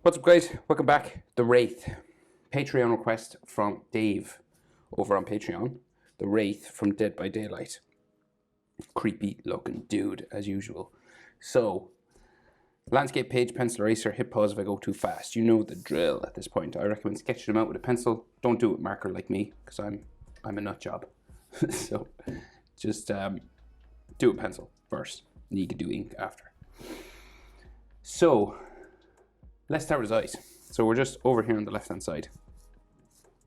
What's up, guys? Welcome back. The Wraith. Patreon request from Dave over on Patreon. The Wraith from Dead by Daylight. Creepy looking dude, as usual. So, landscape page, pencil eraser, hit pause if I go too fast. You know the drill at this point. I recommend sketching them out with a pencil. Don't do it with marker like me, because I'm a nut job. So, just do a pencil first, and you can do ink after. So, let's start with his eyes. So we're just over here on the left-hand side.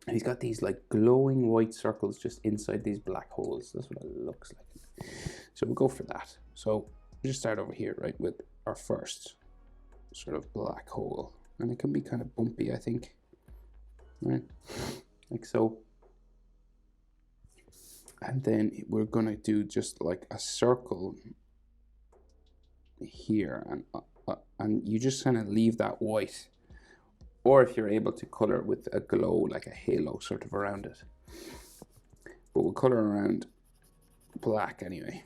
And he's got these like glowing white circles just inside these black holes. That's what it looks like. So we'll go for that. So we just start over here, right, with our first sort of black hole. And it can be kind of bumpy, I think. Right? Like so. And then we're gonna do just like a circle here, and you just kind of leave that white, or if you're able to color with a glow, like a halo sort of around it, but we'll color around black anyway.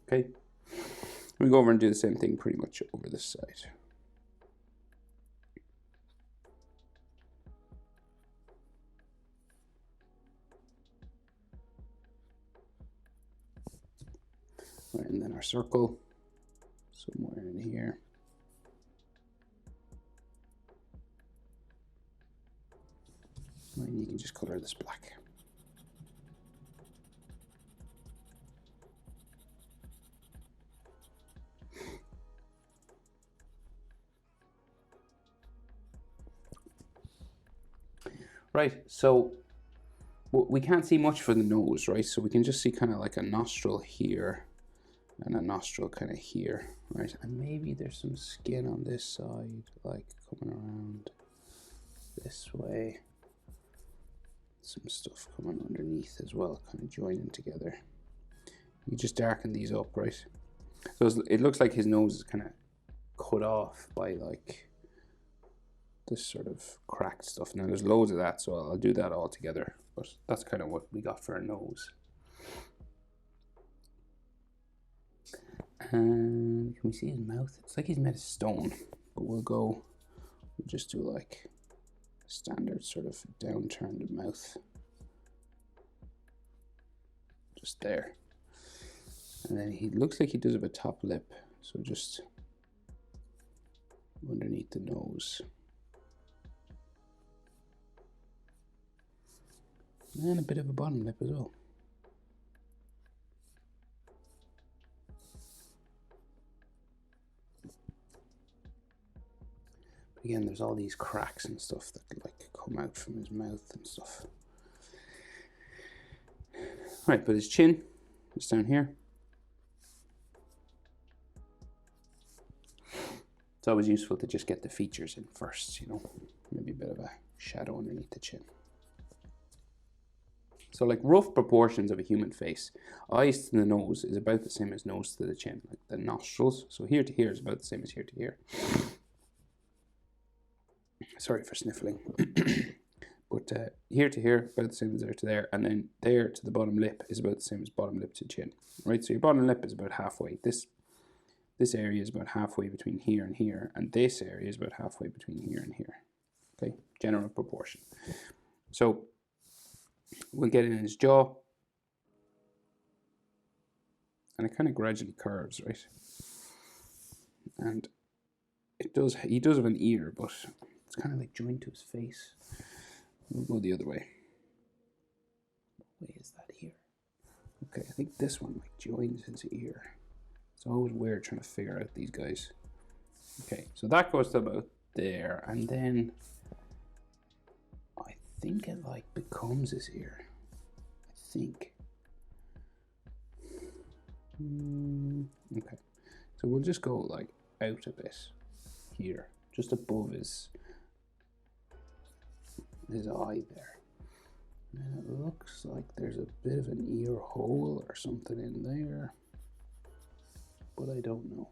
Okay, we go over and do the same thing pretty much over this side. Right, and then our circle somewhere in here. And you can just color this black. Right, so we can't see much for the nose, right? So we can just see kind of like a nostril here and a nostril kind of here, right? And maybe there's some skin on this side, like coming around this way. Some stuff coming underneath as well, kind of joining together. You just darken these up, right? So it looks like his nose is kind of cut off by like this sort of cracked stuff. Now there's loads of that, so I'll do that all together, but that's kind of what we got for a nose. And can we see his mouth? It's like he's made of stone, but we'll just do like standard sort of downturned mouth. Just there. And then he looks like he does have a top lip, so just underneath the nose. And a bit of a bottom lip as well. But again, there's all these cracks and stuff that like come out from his mouth and stuff. Right, but his chin is down here. It's always useful to just get the features in first, you know, maybe a bit of a shadow underneath the chin. So like rough proportions of a human face. Eyes to the nose is about the same as nose to the chin, like the nostrils. So here to here is about the same as here to here. Sorry for sniffling. But here to here, about the same as there to there. And then there to the bottom lip is about the same as bottom lip to chin. Right, so your bottom lip is about halfway. This area is about halfway between here and here. And this area is about halfway between here and here. Okay, general proportion. So we'll get in his jaw, and it kind of gradually curves, right? And he does have an ear, but it's kind of like joined to his face. We'll go the other way. What way is that here? Okay, I think this one like joins his ear. It's always weird trying to figure out these guys. Okay, so that goes to about there, and then I think it like becomes his ear. I think. Okay, so we'll just go like out a bit here, just above his eye there. And it looks like there's a bit of an ear hole or something in there, but I don't know.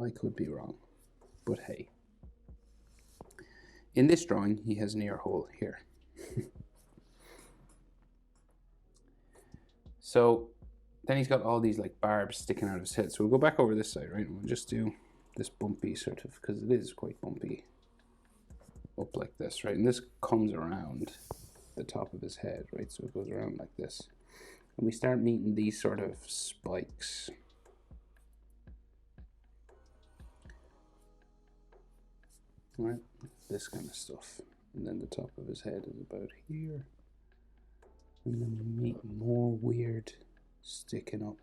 I could be wrong, but hey. in this drawing, he has an ear hole here. So then he's got all these like barbs sticking out of his head. So we'll go back over this side, right? And we'll just do this bumpy sort of, because it is quite bumpy, up like this, right? And this comes around the top of his head, right? So it goes around like this. And we start meeting these sort of spikes. Right? This kind of stuff. And then the top of his head is about here. And then we meet more weird sticking up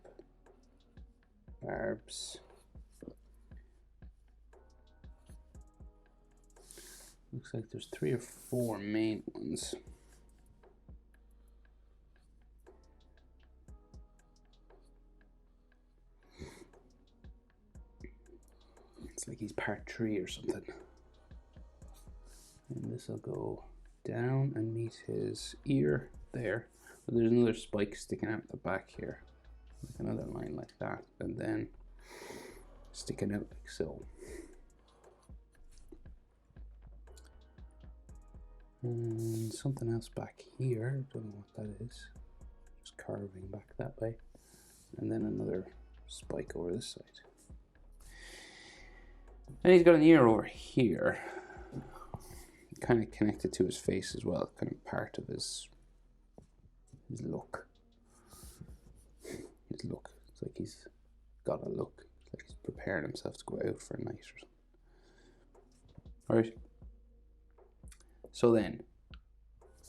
barbs. Looks like there's 3 or 4 main ones. It's like he's part 3 or something. And this will go down and meet his ear there. But there's another spike sticking out the back here. Like another line like that. And then sticking out like so. And something else back here. Don't know what that is. Just carving back that way. And then another spike over this side. And he's got an ear over here. Kind of connected to his face as well. Kind of part of his look. His look. It's like he's got a look. It's like he's preparing himself to go out for a night or something. Alright. So then,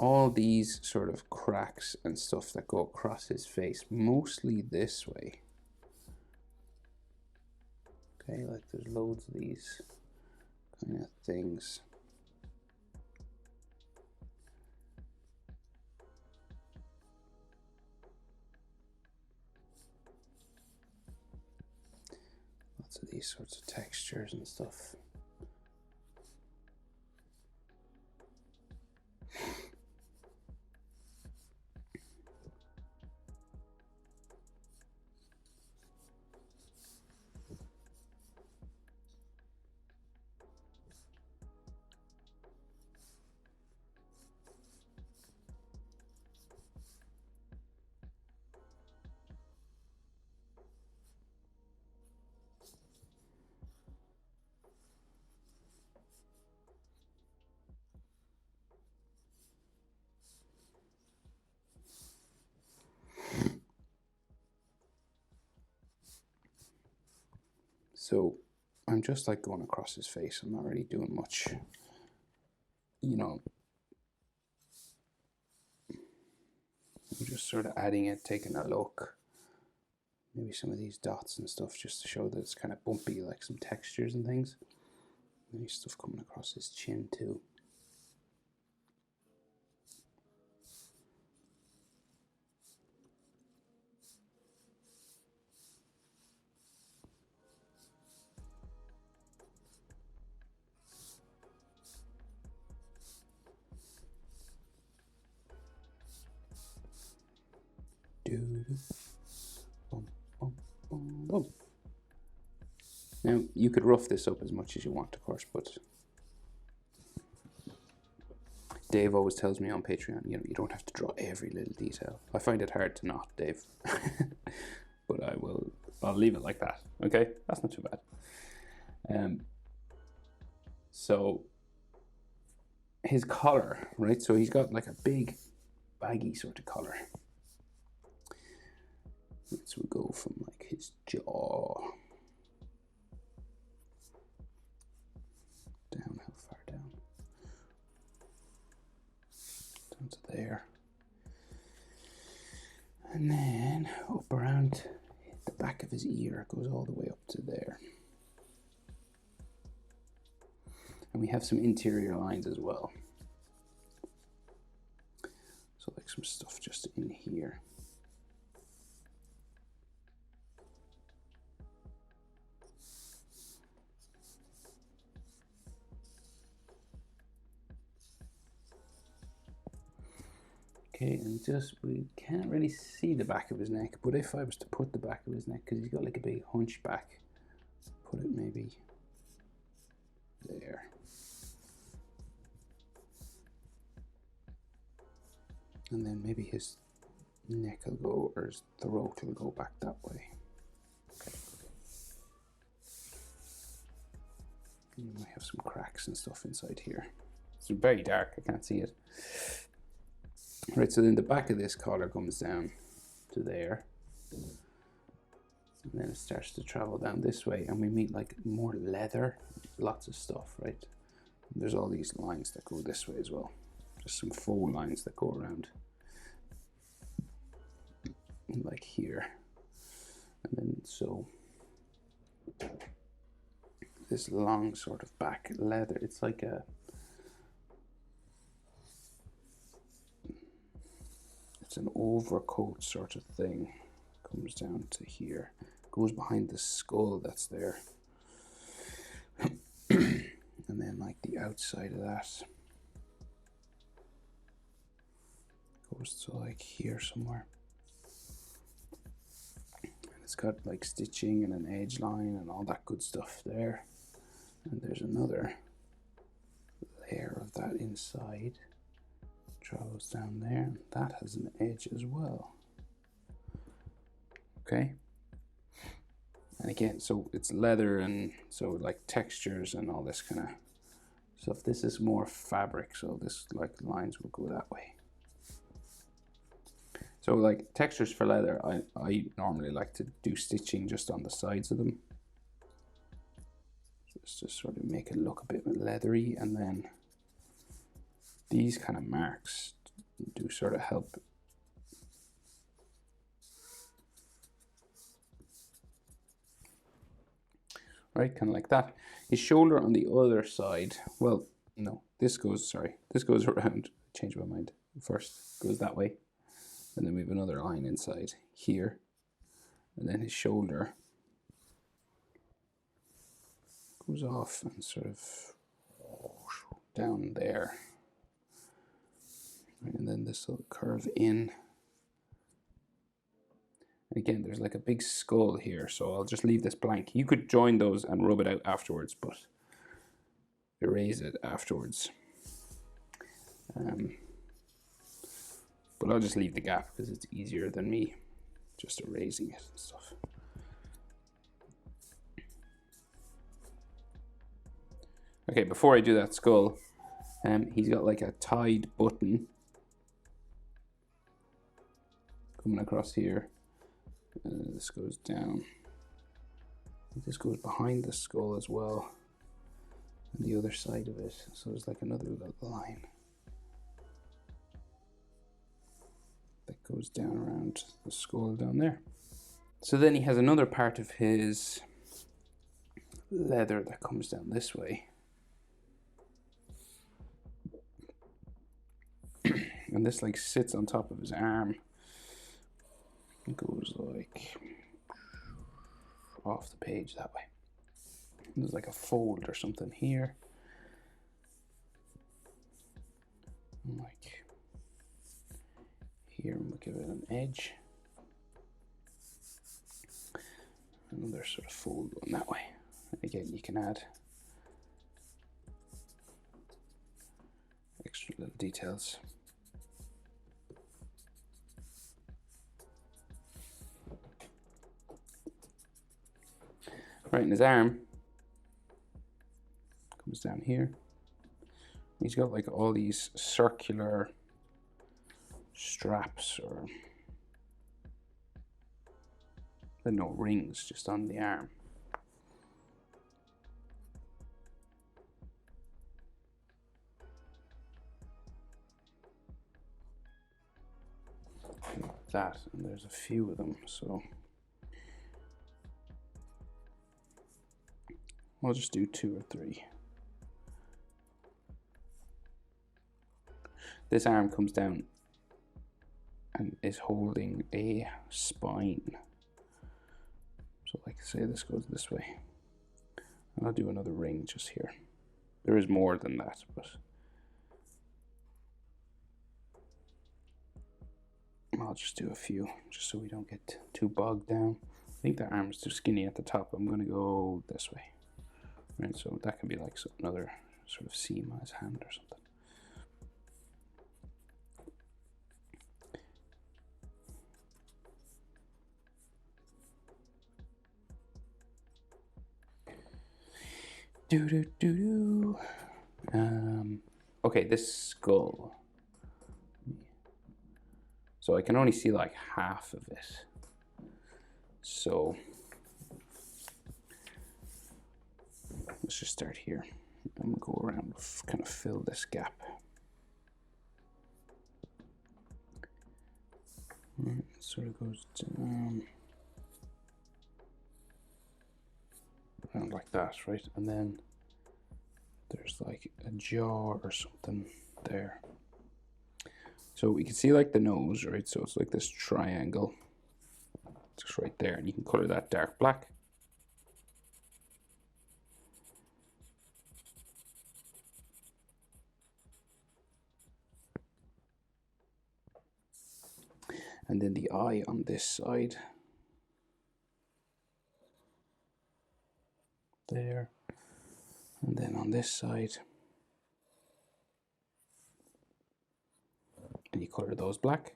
all these sort of cracks and stuff that go across his face, mostly this way. Okay, like there's loads of these kind of things. Lots of these sorts of textures and stuff. So I'm just like going across his face. I'm not really doing much, you know. I'm just sort of adding it, taking a look. Maybe some of these dots and stuff just to show that it's kind of bumpy, like some textures and things. Nice stuff coming across his chin too. Boom. Now you could rough this up as much as you want, of course, but Dave always tells me on Patreon, you know, you don't have to draw every little detail. I find it hard to not, Dave, but I'll leave it like that. Okay, that's not too bad. So his collar, right? So he's got like a big, baggy sort of collar. So we go from like his jaw down, how far down? Down to there. And then up around the back of his ear, it goes all the way up to there. And we have some interior lines as well. So like some stuff just in here. Okay, and just, we can't really see the back of his neck, but if I was to put the back of his neck, because he's got like a big hunchback, put it maybe there. And then maybe his neck will go, or his throat will go back that way. Okay. You might have some cracks and stuff inside here. It's very dark, I can't see it. Right, so then the back of this collar comes down to there. And then it starts to travel down this way, and we meet like more leather, lots of stuff, right? And there's all these lines that go this way as well. Just some faux lines that go around. Like here. And then so this long sort of back leather, it's like it's an overcoat sort of thing. Comes down to here, goes behind the skull that's there. And then like the outside of that goes to like here somewhere. And it's got like stitching and an edge line and all that good stuff there. And there's another layer of that inside. Travels down there, and that has an edge as well. Okay. And again, so it's leather, and so like textures and all this kind of stuff. This is more fabric, so this like lines will go that way. So like textures for leather, I normally like to do stitching just on the sides of them. Just to sort of make it look a bit leathery, and then these kind of marks do sort of help. Right, kind of like that. His shoulder on the other side, well, no, this goes around, change my mind. First goes that way, and then we have another line inside here, and then his shoulder goes off and sort of down there. Right, and then this will curve in. Again, there's like a big skull here, so I'll just leave this blank. You could join those and rub it out afterwards, but erase it afterwards. But I'll just leave the gap because it's easier than me just erasing it and stuff. Okay, before I do that skull, he's got like a tied button coming across here. This goes down. This goes behind the skull as well, and the other side of it. So there's like another little line that goes down around the skull down there. So then he has another part of his leather that comes down this way. And this like sits on top of his arm. It goes like off the page that way. And there's like a fold or something here. And like here, we'll give it an edge. Another sort of fold one that way. Again, you can add extra little details. Right, in his arm comes down here. He's got like all these circular straps, or there are no rings, just on the arm. Like that, and there's a few of them, so I'll just do 2 or 3. This arm comes down and is holding a spine. So like say this goes this way. And I'll do another ring just here. There is more than that, but I'll just do a few just so we don't get too bogged down. I think the arm is too skinny at the top. I'm going to go this way. Right, so that can be like another sort of seam on his hand or something. Okay, this skull. So I can only see like half of it. So let's just start here and go around, kind of fill this gap. It sort of goes down around like that, right? And then there's like a jaw or something there. So we can see like the nose, right? So it's like this triangle just right there, and you can color that dark black. And then the eye on this side. There. And then on this side. And you color those black.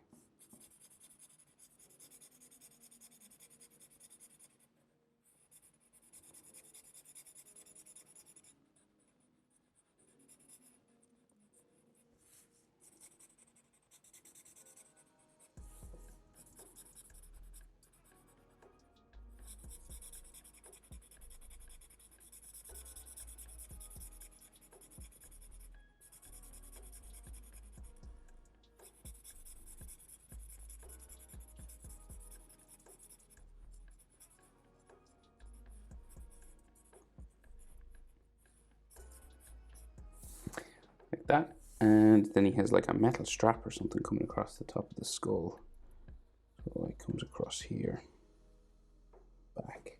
Like that. And then he has like a metal strap or something coming across the top of the skull. So it comes across here, back,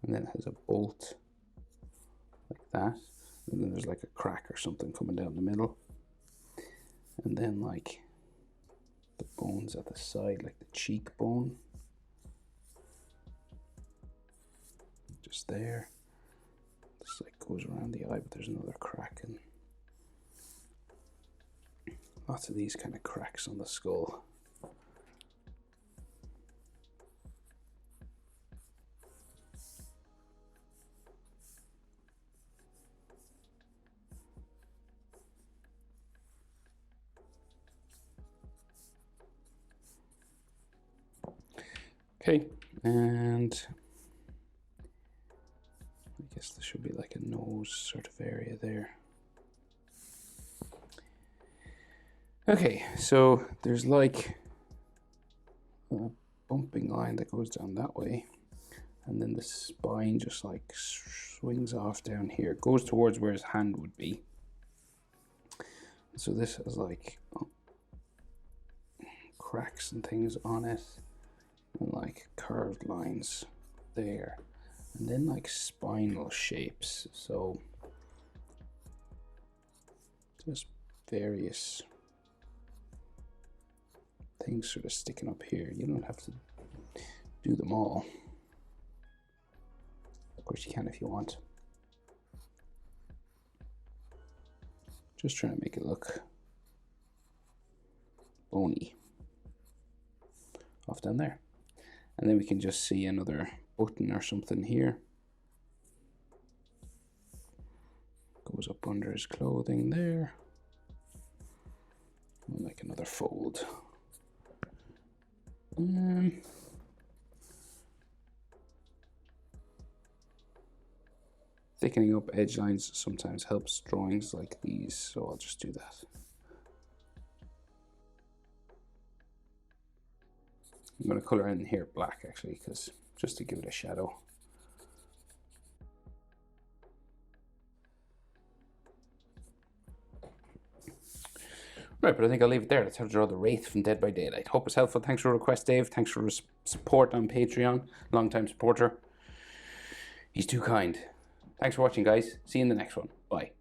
and then it has a bolt like that, and then there's like a crack or something coming down the middle, and then like the bones at the side, like the cheekbone, just there. This like goes around the eye, but there's another crack, and lots of these kind of cracks on the skull. Okay, and I guess there should be like a nose sort of area there. Okay, so there's like a bumping line that goes down that way, and then the spine just like swings off down here, goes towards where his hand would be. So this has like cracks and things on it, and like curved lines there, and then like spinal shapes. So just various things sort of sticking up here. You don't have to do them all. Of course you can if you want. Just trying to make it look bony off down there. And then we can just see another button or something here. Goes up under his clothing there. And like another fold. Thickening up edge lines sometimes helps drawings like these, so I'll just do that. I'm going to color in here black actually, because just to give it a shadow. Right, but I think I'll leave it there. That's how to draw the Wraith from Dead by Daylight. Hope it's helpful. Thanks for the request, Dave. Thanks for support on Patreon. Long-time supporter. He's too kind. Thanks for watching, guys. See you in the next one. Bye.